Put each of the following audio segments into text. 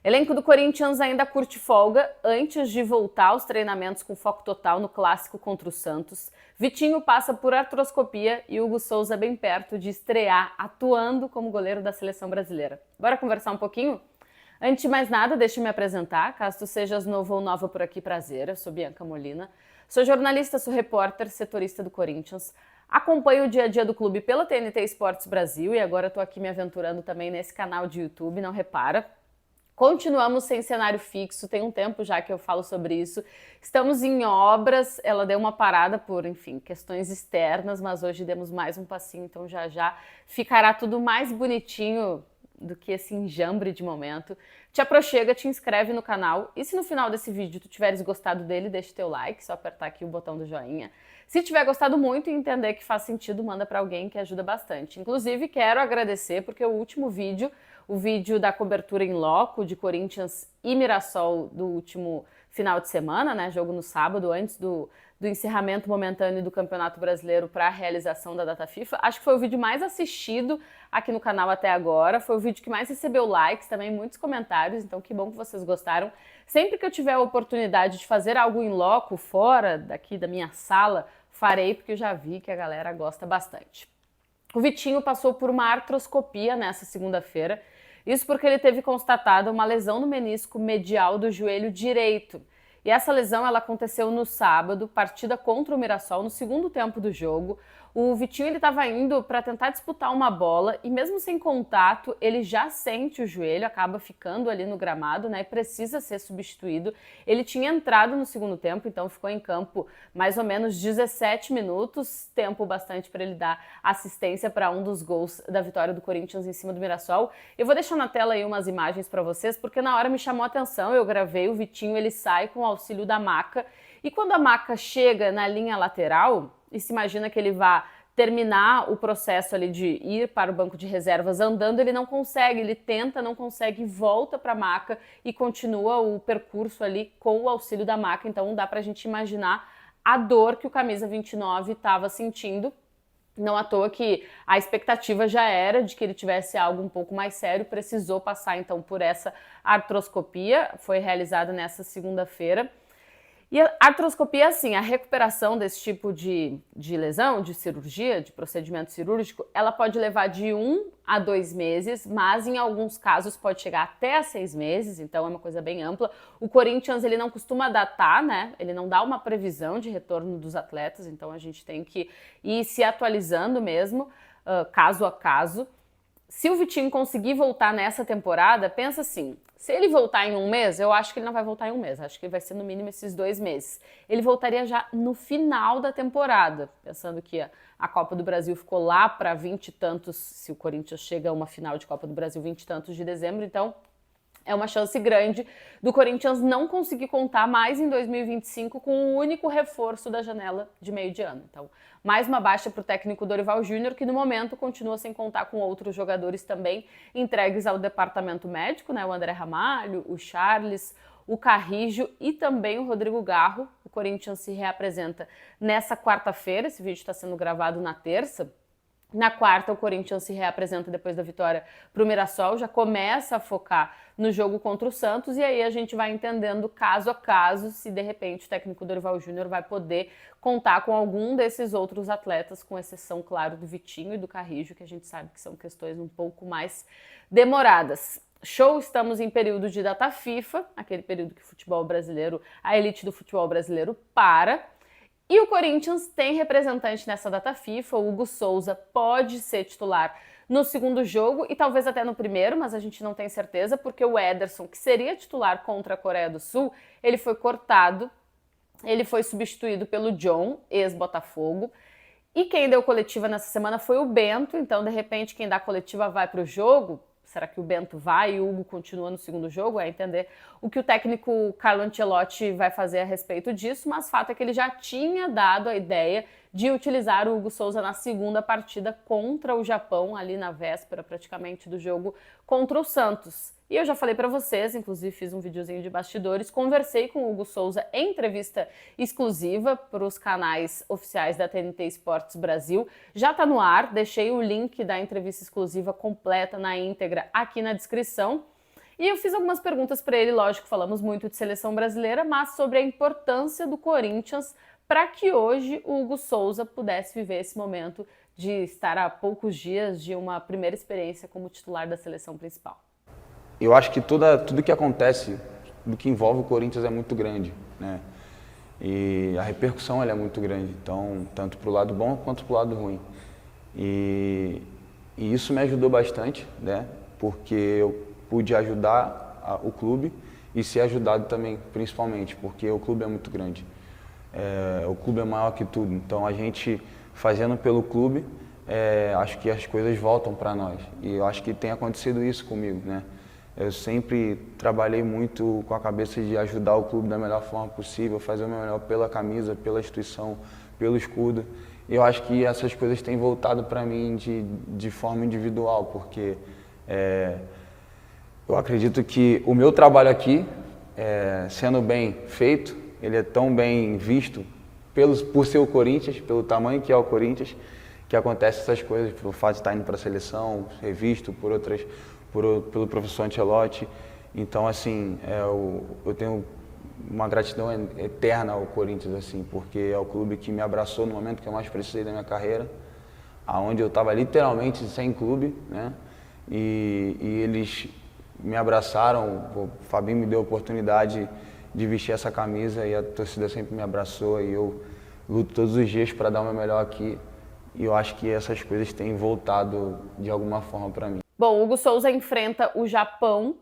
Elenco do Corinthians ainda curte folga antes de voltar aos treinamentos com foco total no clássico contra o Santos. Vitinho passa por artroscopia e Hugo Souza bem perto de estrear atuando como goleiro da seleção brasileira. Bora conversar um pouquinho? Antes de mais nada, deixa eu me apresentar. Caso tu sejas novo ou nova por aqui, prazer. Eu sou Bianca Molina. Sou jornalista, sou repórter, setorista do Corinthians. Acompanho o dia a dia do clube pela TNT Esportes Brasil e agora estou aqui me aventurando também nesse canal de YouTube, não repara. Continuamos sem cenário fixo, tem um tempo já que eu falo sobre isso. Estamos em obras, ela deu uma parada por, enfim, questões externas, mas hoje demos mais um passinho, então já ficará tudo mais bonitinho do que esse enjambre de momento. Te aproxega, te inscreve no canal e se no final desse vídeo tu tiveres gostado dele, deixa teu like, só apertar aqui o botão do joinha. Se tiver gostado muito e entender que faz sentido, manda para alguém que ajuda bastante. Inclusive, quero agradecer porque o último vídeo, o vídeo da cobertura em loco de Corinthians e Mirassol do último final de semana, né, jogo no sábado, antes do encerramento momentâneo do Campeonato Brasileiro para a realização da data FIFA. Acho que foi o vídeo mais assistido aqui no canal até agora, foi o vídeo que mais recebeu likes, também muitos comentários, então que bom que vocês gostaram. Sempre que eu tiver a oportunidade de fazer algo em loco, fora daqui da minha sala, farei, porque eu já vi que a galera gosta bastante. O Vitinho passou por uma artroscopia nessa segunda-feira, isso porque ele teve constatada uma lesão no menisco medial do joelho direito. E essa lesão ela aconteceu no sábado, partida contra o Mirassol, no segundo tempo do jogo. O Vitinho estava indo para tentar disputar uma bola e mesmo sem contato, ele já sente o joelho, acaba ficando ali no gramado, né, e precisa ser substituído. Ele tinha entrado no segundo tempo, então ficou em campo mais ou menos 17 minutos, tempo bastante para ele dar assistência para um dos gols da vitória do Corinthians em cima do Mirassol. Eu vou deixar na tela aí umas imagens para vocês, porque na hora me chamou a atenção, eu gravei, o Vitinho ele sai com o auxílio da maca, e quando a maca chega na linha lateral, e se imagina que ele vá terminar o processo ali de ir para o banco de reservas andando, ele não consegue, ele tenta, não consegue, volta para a maca e continua o percurso ali com o auxílio da maca, então dá para a gente imaginar a dor que o camisa 29 estava sentindo. Não à toa que a expectativa já era de que ele tivesse algo um pouco mais sério, precisou passar então por essa artroscopia, foi realizada nessa segunda-feira. E a artroscopia, assim, a recuperação desse tipo de lesão, de cirurgia, de procedimento cirúrgico, ela pode levar de 1 a 2 meses, mas em alguns casos pode chegar até a 6 meses, então é uma coisa bem ampla. O Corinthians, ele não costuma datar, né? Ele não dá uma previsão de retorno dos atletas, então a gente tem que ir se atualizando mesmo, caso a caso. Se o Vitinho conseguir voltar nessa temporada, pensa assim, se ele voltar em um mês, eu acho que ele não vai voltar em um mês, acho que vai ser no mínimo esses 2 meses. Ele voltaria já no final da temporada, pensando que a Copa do Brasil ficou lá para 20 e tantos, se o Corinthians chega a uma final de Copa do Brasil 20 e tantos de dezembro, então é uma chance grande do Corinthians não conseguir contar mais em 2025 com o único reforço da janela de meio de ano. Então, mais uma baixa para o técnico Dorival Júnior, que no momento continua sem contar com outros jogadores também entregues ao departamento médico, né? O André Ramalho, o Charles, o Carrijo e também o Rodrigo Garro. O Corinthians se reapresenta nessa quarta-feira, esse vídeo está sendo gravado na terça. Na quarta, o Corinthians se reapresenta depois da vitória para o Mirassol, já começa a focar no jogo contra o Santos e aí a gente vai entendendo caso a caso se de repente o técnico Dorival Júnior vai poder contar com algum desses outros atletas, com exceção, claro, do Vitinho e do Carrijo, que a gente sabe que são questões um pouco mais demoradas. Show, estamos em período de data FIFA, aquele período que o futebol brasileiro, a elite do futebol brasileiro para. E o Corinthians tem representante nessa data FIFA, o Hugo Souza pode ser titular no segundo jogo e talvez até no primeiro, mas a gente não tem certeza, porque o Ederson, que seria titular contra a Coreia do Sul, ele foi cortado, ele foi substituído pelo John, ex-Botafogo, e quem deu coletiva nessa semana foi o Bento, então de repente quem dá coletiva vai para o jogo. Será que o Bento vai e o Hugo continua no segundo jogo? É entender o que o técnico Carlo Ancelotti vai fazer a respeito disso, mas fato é que ele já tinha dado a ideia de utilizar o Hugo Souza na segunda partida contra o Japão, ali na véspera praticamente do jogo contra o Santos. E eu já falei para vocês, inclusive fiz um videozinho de bastidores, conversei com o Hugo Souza em entrevista exclusiva para os canais oficiais da TNT Esportes Brasil. Já está no ar, deixei o link da entrevista exclusiva completa na íntegra aqui na descrição. E eu fiz algumas perguntas para ele, lógico, falamos muito de seleção brasileira, mas sobre a importância do Corinthians para que hoje o Hugo Souza pudesse viver esse momento de estar a poucos dias de uma primeira experiência como titular da seleção principal. Eu acho que tudo que acontece, do que envolve o Corinthians é muito grande, né? E a repercussão ela é muito grande, então, tanto para o lado bom quanto para o lado ruim. E isso me ajudou bastante, né? Porque eu pude ajudar o clube e ser ajudado também, principalmente, porque o clube é muito grande. O clube é maior que tudo, então a gente fazendo pelo clube, acho que as coisas voltam para nós. E eu acho que tem acontecido isso comigo, né? Eu sempre trabalhei muito com a cabeça de ajudar o clube da melhor forma possível, fazer o meu melhor pela camisa, pela instituição, pelo escudo. E eu acho que essas coisas têm voltado para mim de forma individual, porque eu acredito que o meu trabalho aqui, sendo bem feito, ele é tão bem visto por ser o Corinthians, pelo tamanho que é o Corinthians, que acontece essas coisas, pelo fato de estar indo para a seleção, ser visto pelo professor Ancelotti. Então, assim, eu tenho uma gratidão eterna ao Corinthians, assim, porque é o clube que me abraçou no momento que eu mais precisei da minha carreira, aonde eu estava literalmente sem clube, né? E eles me abraçaram, o Fabinho me deu a oportunidade de vestir essa camisa e a torcida sempre me abraçou e eu luto todos os dias para dar o meu melhor aqui. E eu acho que essas coisas têm voltado de alguma forma para mim. Bom, o Hugo Souza enfrenta o Japão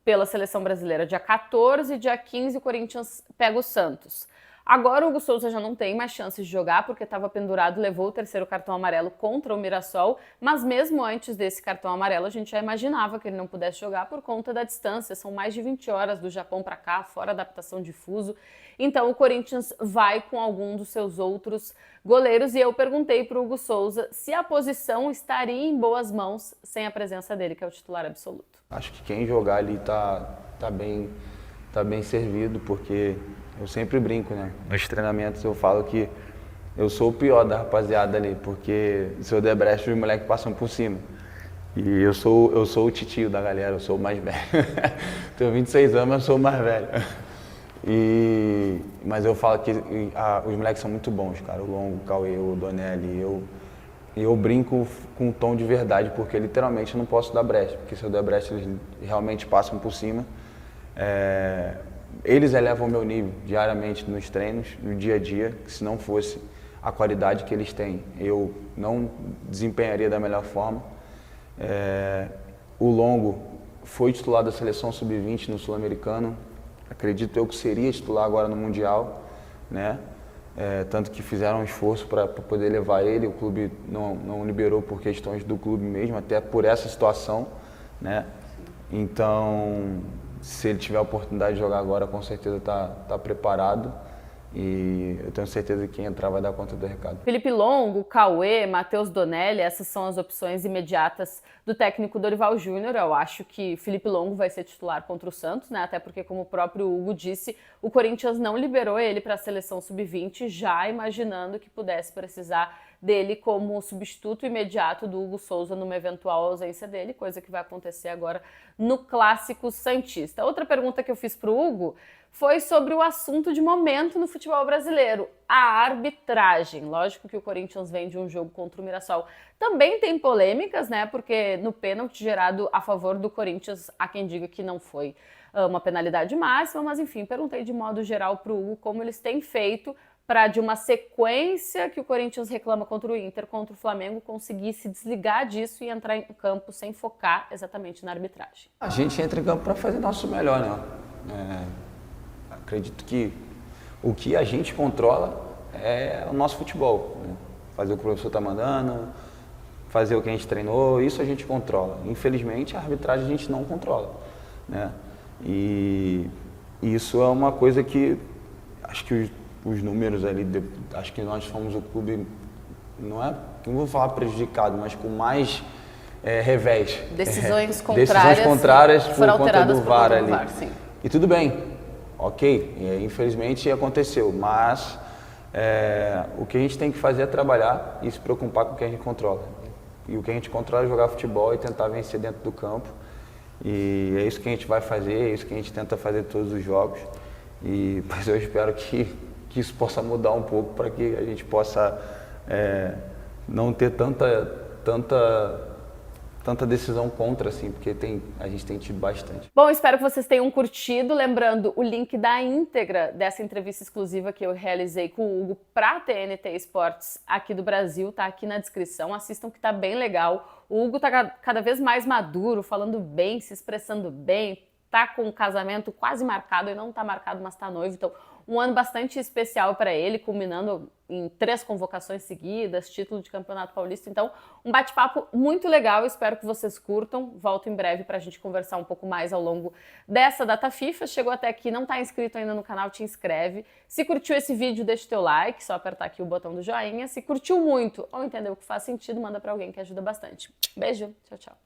pela seleção brasileira dia 14 e dia 15 o Corinthians pega o Santos. Agora o Hugo Souza já não tem mais chances de jogar porque estava pendurado, levou o terceiro cartão amarelo contra o Mirassol, mas mesmo antes desse cartão amarelo a gente já imaginava que ele não pudesse jogar por conta da distância, são mais de 20 horas do Japão para cá, fora adaptação de fuso. Então o Corinthians vai com algum dos seus outros goleiros e eu perguntei para o Hugo Souza se a posição estaria em boas mãos sem a presença dele, que é o titular absoluto. Acho que quem jogar ali tá bem servido, porque eu sempre brinco, né? Nos treinamentos eu falo que eu sou o pior da rapaziada ali, porque se eu der brecha, os moleques passam por cima. E eu sou o titio da galera, eu sou o mais velho. Tenho 26 anos, mas sou o mais velho. Mas eu falo que os moleques são muito bons, cara. O Longo, o Cauê, o Donelli, eu brinco com um tom de verdade, porque literalmente eu não posso dar brecha, porque se eu der brecha eles realmente passam por cima. Eles elevam o meu nível diariamente nos treinos, no dia a dia, que se não fosse a qualidade que eles têm, eu não desempenharia da melhor forma. O Longo foi titular da seleção sub-20 no Sul-Americano, acredito eu que seria titular agora no Mundial, né? Tanto que fizeram um esforço para poder levar ele, o clube não liberou por questões do clube mesmo, até por essa situação, né? Então, se ele tiver a oportunidade de jogar agora, com certeza está preparado e eu tenho certeza que quem entrar vai dar conta do recado. Felipe Longo, Cauê, Matheus Donelli, essas são as opções imediatas do técnico Dorival Júnior. Eu acho que Felipe Longo vai ser titular contra o Santos, né? Até porque, como o próprio Hugo disse, o Corinthians não liberou ele para a seleção sub-20, já imaginando que pudesse precisar dele como substituto imediato do Hugo Souza numa eventual ausência dele, coisa que vai acontecer agora no Clássico Santista. Outra pergunta que eu fiz para o Hugo foi sobre o assunto de momento no futebol brasileiro, a arbitragem. Lógico que o Corinthians vem de um jogo contra o Mirassol. Também tem polêmicas, né? Porque no pênalti gerado a favor do Corinthians, há quem diga que não foi uma penalidade máxima, mas enfim, perguntei de modo geral para o Hugo como eles têm feito para, de uma sequência que o Corinthians reclama contra o Inter, contra o Flamengo, conseguir se desligar disso e entrar em campo sem focar exatamente na arbitragem. A gente entra em campo para fazer nosso melhor, né? Acredito que o que a gente controla é o nosso futebol, né? Fazer o que o professor está mandando, fazer o que a gente treinou, isso a gente controla. Infelizmente, a arbitragem a gente não controla, né? E isso é uma coisa que acho que os números ali, acho que nós fomos o clube, não vou falar prejudicado, mas com mais revés. Decisões contrárias foram por conta do VAR ali. VAR, sim. E tudo bem, ok, infelizmente aconteceu, mas o que a gente tem que fazer é trabalhar e se preocupar com o que a gente controla. E o que a gente controla é jogar futebol e tentar vencer dentro do campo. E é isso que a gente vai fazer, é isso que a gente tenta fazer todos os jogos. Mas eu espero que isso possa mudar um pouco para que a gente possa não ter tanta decisão contra, assim, porque a gente tem tido bastante. Bom, espero que vocês tenham curtido. Lembrando, o link da íntegra dessa entrevista exclusiva que eu realizei com o Hugo para a TNT Esportes aqui do Brasil tá aqui na descrição. Assistam que tá bem legal. O Hugo tá cada vez mais maduro, falando bem, se expressando bem, tá com o casamento quase marcado, e não tá marcado, mas tá noivo, então um ano bastante especial para ele, culminando em 3 convocações seguidas, título de Campeonato Paulista, então um bate-papo muito legal, espero que vocês curtam, volto em breve para a gente conversar um pouco mais ao longo dessa data FIFA. Chegou até aqui, não está inscrito ainda no canal, te inscreve, se curtiu esse vídeo deixa o teu like, só apertar aqui o botão do joinha, se curtiu muito ou entendeu que faz sentido, manda para alguém que ajuda bastante. Beijo, tchau, tchau.